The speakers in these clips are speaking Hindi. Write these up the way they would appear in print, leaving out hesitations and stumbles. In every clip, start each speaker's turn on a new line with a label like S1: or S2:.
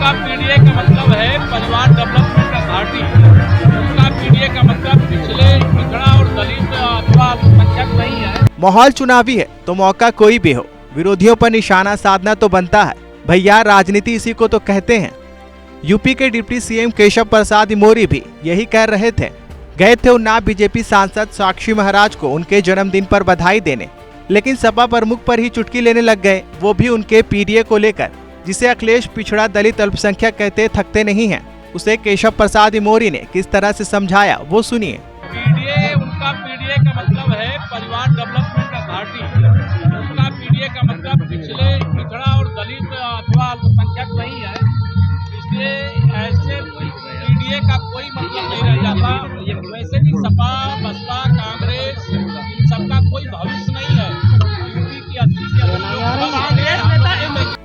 S1: उनका पीडीए का मतलब है परिवार डेवलपमेंट अथॉरिटी। उनका पीडीए का मतलब पिछड़ा और दलित अथवा अल्पसंख्यक नहीं है।
S2: माहौल चुनावी है तो मौका कोई भी हो, विरोधियों पर निशाना साधना तो बनता है भैया, राजनीति इसी को तो कहते हैं। यूपी के डिप्टी सीएम केशव प्रसाद मौर्य भी यही कह रहे थे। गए थे उन्नाव बीजेपी सांसद साक्षी महाराज को उनके जन्मदिन पर बधाई देने, लेकिन सपा प्रमुख पर ही चुटकी लेने लग गए, वो भी उनके पीडीए को लेकर, जिसे अखिलेश पिछड़ा दलित अल्पसंख्यक कहते थकते नहीं हैं। उसे केशव प्रसाद मौर्य ने किस तरह से समझाया वो सुनिए।
S1: पीडीए, उनका पीडीए का मतलब है परिवार डेवलपमेंट अथॉरिटी। उनका पीडीए का मतलब पिछड़ा और दलित अथवा अल्पसंख्यक नहीं है। इसलिए ऐसे पीडीए का कोई मतलब नहीं रह जाता। वैसे भी सपा, बसपा, कांग्रेस इन सबका कोई भविष्य नहीं है। यूपी की 80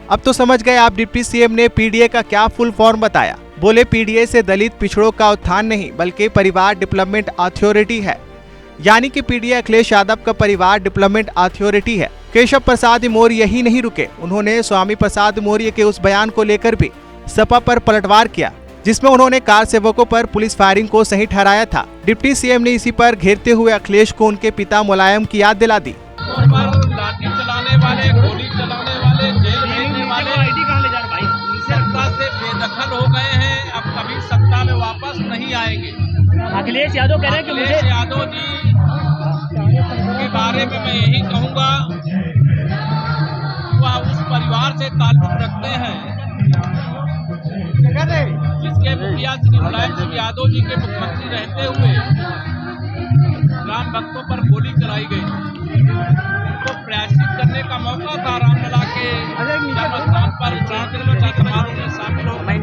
S2: अब तो समझ गए आप, डिप्टी सीएम ने पीडीए का क्या फुल फॉर्म बताया। बोले पीडीए से दलित पिछड़ों का उत्थान नहीं बल्कि परिवार डेवलपमेंट अथॉरिटी है, यानी कि पीडीए अखिलेश यादव का परिवार डेवलपमेंट अथॉरिटी है। केशव प्रसाद मौर्य यही नहीं रुके, उन्होंने स्वामी प्रसाद मौर्य के उस बयान को लेकर भी सपा पर पलटवार किया, जिसमें उन्होंने कार सेवकों पर पुलिस फायरिंग को सही ठहराया था। डिप्टी सीएम ने इसी पर घेरते हुए अखिलेश को उनके पिता मुलायम की याद दिला दी।
S1: लाठी चलाने वाले, गोली चलाने वाले, जेल भेजने वाले सत्ता से बेदखल हो गए हैं, अब कभी सत्ता में वापस नहीं आएंगे।
S3: अखिलेश यादव कह रहे हैं कि
S1: अखिलेश यादव जी के बारे में मैं यही कहूँगा, वह उस परिवार से ताल्लुक रखते हैं जिसके मुखिया श्री मुलायम सिंह यादव जी के मुख्यमंत्री रहते हुए राम भक्तों पर गोली चलाई गई। तो प्रायश्चित करने का मौका था, रामलला के जन्मस्थान पर समारोह में शामिल हो गए,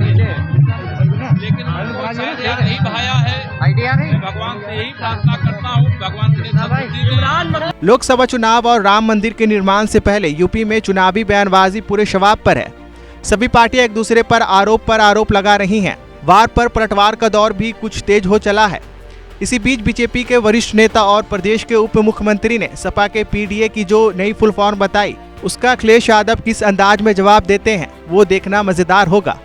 S1: लेकिन उनको शायद याद नहीं भाया है। मैं भगवान से यही प्रार्थना करता हूँ, भगवान के सद्बुद्धि।
S2: लोकसभा चुनाव और राम मंदिर के निर्माण से पहले यूपी में चुनावी बयानबाजी पूरे शबाब पर है। सभी पार्टियां एक दूसरे पर आरोप लगा रही हैं। वार पर पलटवार का दौर भी कुछ तेज हो चला है। इसी बीच बीजेपी के वरिष्ठ नेता और प्रदेश के उप मुख्यमंत्री ने सपा के पीडीए की जो नई फुल फॉर्म बताई, उसका अखिलेश यादव किस अंदाज में जवाब देते हैं वो देखना मजेदार होगा।